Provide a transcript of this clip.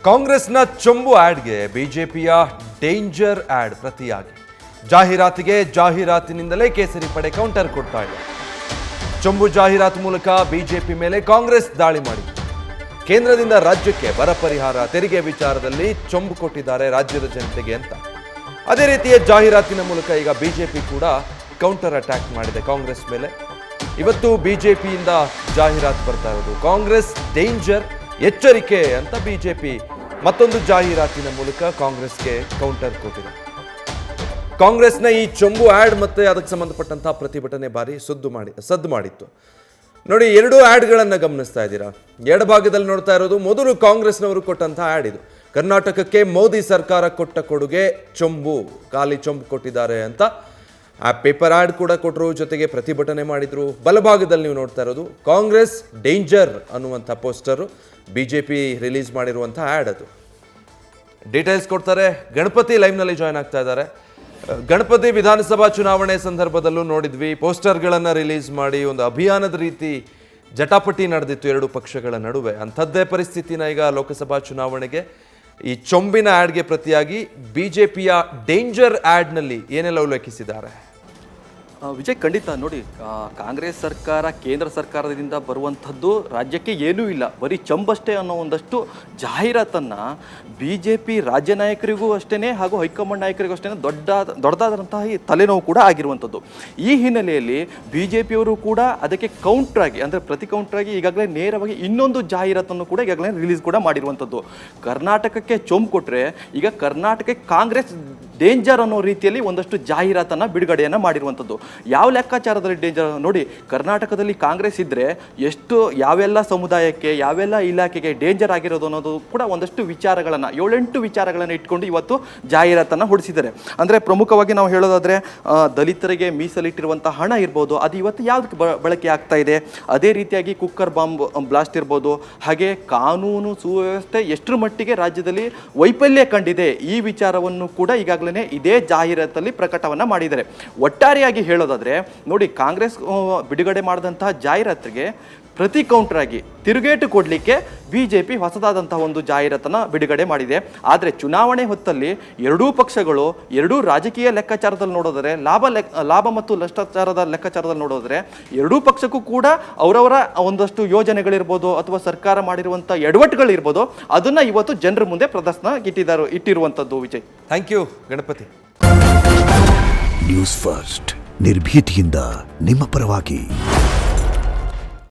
ಕಾಂಗ್ರೆಸ್ನ ಚೊಂಬು ಆಡ್ಗೆ ಬಿಜೆಪಿಯ danger add ಪ್ರತಿಯಾಗಿ ಜಾಹೀರಾತಿಗೆ ಜಾಹೀರಾತಿನಿಂದಲೇ ಕೇಸರಿ ಪಡೆ ಕೌಂಟರ್ ಕೊಡ್ತಾ ಇದೆ. ಚೊಂಬು ಜಾಹೀರಾತು ಮೂಲಕ ಬಿಜೆಪಿ ಮೇಲೆ ಕಾಂಗ್ರೆಸ್ ದಾಳಿ ಮಾಡಿ ಕೇಂದ್ರದಿಂದ ರಾಜ್ಯಕ್ಕೆ ಬರ ಪರಿಹಾರ ತೆರಿಗೆ ವಿಚಾರದಲ್ಲಿ ಚೊಂಬು ಕೊಟ್ಟಿದ್ದಾರೆ ರಾಜ್ಯದ ಜನತೆಗೆ ಅಂತ. ಅದೇ ರೀತಿಯ ಜಾಹೀರಾತಿನ ಮೂಲಕ ಈಗ ಬಿಜೆಪಿ ಕೂಡ ಕೌಂಟರ್ ಅಟ್ಯಾಕ್ ಮಾಡಿದೆ ಕಾಂಗ್ರೆಸ್ ಮೇಲೆ. ಇವತ್ತು ಬಿಜೆಪಿಯಿಂದ ಜಾಹೀರಾತು ಬರ್ತಾ ಇರೋದು ಕಾಂಗ್ರೆಸ್ ಡೇಂಜರ್ ಎಚ್ಚರಿಕೆ ಅಂತ ಬಿಜೆಪಿ ಮತ್ತೊಂದು ಜಾಹೀರಾತಿನ ಮೂಲಕ ಕಾಂಗ್ರೆಸ್ಗೆ ಕೌಂಟರ್ ಕೊಟ್ಟಿದೆ. ಕಾಂಗ್ರೆಸ್ನ ಈ ಚೊಂಬು ಆಡ್ ಮತ್ತೆ ಅದಕ್ಕೆ ಸಂಬಂಧಪಟ್ಟಂತಹ ಪ್ರತಿಭಟನೆ ಬಾರಿ ಸದ್ದು ಮಾಡಿತ್ತು. ನೋಡಿ, ಎರಡು ಆಡ್ಗಳನ್ನು ಗಮನಿಸ್ತಾ ಇದ್ದೀರಾ. ಎಡಭಾಗದಲ್ಲಿ ನೋಡ್ತಾ ಇರೋದು ಮೊದಲು ಕಾಂಗ್ರೆಸ್ನವರು ಕೊಟ್ಟಂತಹ ಆಡ್. ಇದು ಕರ್ನಾಟಕಕ್ಕೆ ಮೋದಿ ಸರ್ಕಾರ ಕೊಟ್ಟ ಕೊಡುಗೆ ಚೊಂಬು, ಖಾಲಿ ಚೊಂಬು ಕೊಟ್ಟಿದ್ದಾರೆ ಅಂತ ಆ ಪೇಪರ್ ಆಡ್ ಕೂಡ ಕೊಟ್ಟರು, ಜೊತೆಗೆ ಪ್ರತಿಭಟನೆ ಮಾಡಿದ್ರು. ಬಲಭಾಗದಲ್ಲಿ ನೀವು ನೋಡ್ತಾ ಇರೋದು ಕಾಂಗ್ರೆಸ್ ಡೇಂಜರ್ ಅನ್ನುವಂಥ ಪೋಸ್ಟರು, ಬಿಜೆಪಿ ರಿಲೀಸ್ ಮಾಡಿರುವಂಥ ಆ್ಯಡ್. ಅದು ಡೀಟೇಲ್ಸ್ ಕೊಡ್ತಾರೆ. ಗಣಪತಿ ಲೈವ್ನಲ್ಲಿ ಜಾಯ್ನ್ ಆಗ್ತಾ ಇದ್ದಾರೆ. ಗಣಪತಿ, ವಿಧಾನಸಭಾ ಚುನಾವಣೆ ಸಂದರ್ಭದಲ್ಲೂ ನೋಡಿದ್ವಿ, ಪೋಸ್ಟರ್ಗಳನ್ನು ರಿಲೀಸ್ ಮಾಡಿ ಒಂದು ಅಭಿಯಾನದ ರೀತಿ ಜಟಾಪಟಿ ನಡೆದಿತ್ತು ಎರಡು ಪಕ್ಷಗಳ ನಡುವೆ. ಅಂಥದ್ದೇ ಪರಿಸ್ಥಿತಿನ ಈಗ ಲೋಕಸಭಾ ಚುನಾವಣೆಗೆ ಈ ಚೊಂಬಿನ ಆ್ಯಡ್ಗೆ ಪ್ರತಿಯಾಗಿ ಬಿಜೆಪಿಯ ಡೇಂಜರ್ ಆ್ಯಡ್ನಲ್ಲಿ ಏನೆಲ್ಲ ಉಲ್ಲೇಖಿಸಿದ್ದಾರೆ. ವಿಜಯ್, ಖಂಡಿತ ನೋಡಿ, ಕಾಂಗ್ರೆಸ್ ಸರ್ಕಾರ ಕೇಂದ್ರ ಸರ್ಕಾರದಿಂದ ಬರುವಂಥದ್ದು ರಾಜ್ಯಕ್ಕೆ ಏನೂ ಇಲ್ಲ, ಬರೀ ಚಂಬಷ್ಟೇ ಅನ್ನೋ ಒಂದಷ್ಟು ಜಾಹೀರಾತನ್ನು ಬಿ ಜೆ ಪಿ ರಾಜ್ಯ ನಾಯಕರಿಗೂ ಅಷ್ಟೇ ಹಾಗೂ ಹೈಕಮಾಂಡ್ ನಾಯಕರಿಗೂ ಅಷ್ಟೇ ದೊಡ್ಡದಾದಂತಹ ಈ ತಲೆನೋವು ಕೂಡ ಆಗಿರುವಂಥದ್ದು. ಈ ಹಿನ್ನೆಲೆಯಲ್ಲಿ ಬಿ ಜೆ ಪಿಯವರು ಕೂಡ ಅದಕ್ಕೆ ಕೌಂಟ್ರಾಗಿ, ಅಂದರೆ ಪ್ರತಿ ಕೌಂಟ್ರಾಗಿ ಈಗಾಗಲೇ ನೇರವಾಗಿ ಇನ್ನೊಂದು ಜಾಹೀರಾತನ್ನು ಕೂಡ ಈಗಾಗಲೇ ರಿಲೀಸ್ ಕೂಡ ಮಾಡಿರುವಂಥದ್ದು. ಕರ್ನಾಟಕಕ್ಕೆ ಚೊಂಬು ಕೊಟ್ಟರೆ ಈಗ ಕರ್ನಾಟಕಕ್ಕೆ ಕಾಂಗ್ರೆಸ್ ಡೇಂಜರ್ ಅನ್ನೋ ರೀತಿಯಲ್ಲಿ ಒಂದಷ್ಟು ಜಾಹೀರಾತನ್ನು ಬಿಡುಗಡೆಯನ್ನು ಮಾಡಿರುವಂಥದ್ದು. ಯಾವ ಲೆಕ್ಕಾಚಾರದಲ್ಲಿ ಡೇಂಜರ್ ನೋಡಿ, ಕರ್ನಾಟಕದಲ್ಲಿ ಕಾಂಗ್ರೆಸ್ ಇದ್ದರೆ ಎಷ್ಟು ಯಾವೆಲ್ಲ ಸಮುದಾಯಕ್ಕೆ ಯಾವೆಲ್ಲ ಇಲಾಖೆಗೆ ಡೇಂಜರ್ ಆಗಿರೋದು ಅನ್ನೋದು ಕೂಡ ಒಂದಷ್ಟು ವಿಚಾರಗಳನ್ನು 7-8 ವಿಚಾರಗಳನ್ನು ಇಟ್ಕೊಂಡು ಇವತ್ತು ಜಾಹೀರಾತನ್ನು ಹೊಡಿಸಿದ್ದಾರೆ. ಅಂದರೆ ಪ್ರಮುಖವಾಗಿ ನಾವು ಹೇಳೋದಾದರೆ ದಲಿತರಿಗೆ ಮೀಸಲಿಟ್ಟಿರುವಂಥ ಹಣ ಇರ್ಬೋದು, ಅದು ಇವತ್ತು ಯಾವುದಕ್ಕೆ ಬಳಕೆ ಆಗ್ತಾ ಇದೆ. ಅದೇ ರೀತಿಯಾಗಿ ಕುಕ್ಕರ್ ಬಾಂಬ್ ಬ್ಲಾಸ್ಟ್ ಇರ್ಬೋದು, ಹಾಗೆ ಕಾನೂನು ಸುವ್ಯವಸ್ಥೆ ಎಷ್ಟರ ಮಟ್ಟಿಗೆ ರಾಜ್ಯದಲ್ಲಿ ವೈಫಲ್ಯ ಕಂಡಿದೆ, ಈ ವಿಚಾರವನ್ನು ಕೂಡ ಈಗಾಗಲೇ ಇದೇ ಜಾಹೀರಾತಲ್ಲಿ ಪ್ರಕಟವನ್ನು ಮಾಡಿದ್ದಾರೆ. ಒಟ್ಟಾರೆಯಾಗಿ ಹೇಳೋದಾದ್ರೆ ನೋಡಿ, ಕಾಂಗ್ರೆಸ್ ಬಿಡುಗಡೆ ಮಾಡಿದಂತಹ ಜಾಹೀರಾತಿಗೆ ಪ್ರತಿ ಕೌಂಟರ್ ಆಗಿ ತಿರುಗೇಟು ಕೊಡಲಿಕ್ಕೆ ಬಿಜೆಪಿ ಹೊಸದಾದಂತಹ ಒಂದು ಜಾಹೀರಾತನ್ನು ಬಿಡುಗಡೆ ಮಾಡಿದೆ. ಆದರೆ ಚುನಾವಣೆ ಹೊತ್ತಲ್ಲಿ ಎರಡೂ ಪಕ್ಷಗಳು ಎರಡೂ ರಾಜಕೀಯ ಲೆಕ್ಕಾಚಾರದಲ್ಲಿ ನೋಡೋದ್ರೆ, ಲಾಭ ಮತ್ತು ನಷ್ಟಾಚಾರದ ಲೆಕ್ಕಾಚಾರದಲ್ಲಿ ನೋಡೋದ್ರೆ ಎರಡೂ ಪಕ್ಷಕ್ಕೂ ಕೂಡ ಅವರವರ ಒಂದಷ್ಟು ಯೋಜನೆಗಳಿರ್ಬೋದು ಅಥವಾ ಸರ್ಕಾರ ಮಾಡಿರುವಂಥ ಎಡವಟ್ಟುಗಳಿರ್ಬೋದು, ಅದನ್ನು ಇವತ್ತು ಜನರ ಮುಂದೆ ಪ್ರದರ್ಶನ ಇಟ್ಟಿರುವಂಥದ್ದು. Vijay, thank you Ganapathi. News first, ನಿರ್ಭೀತಿಯಿಂದ ನಿಮ್ಮ ಪರವಾಗಿ.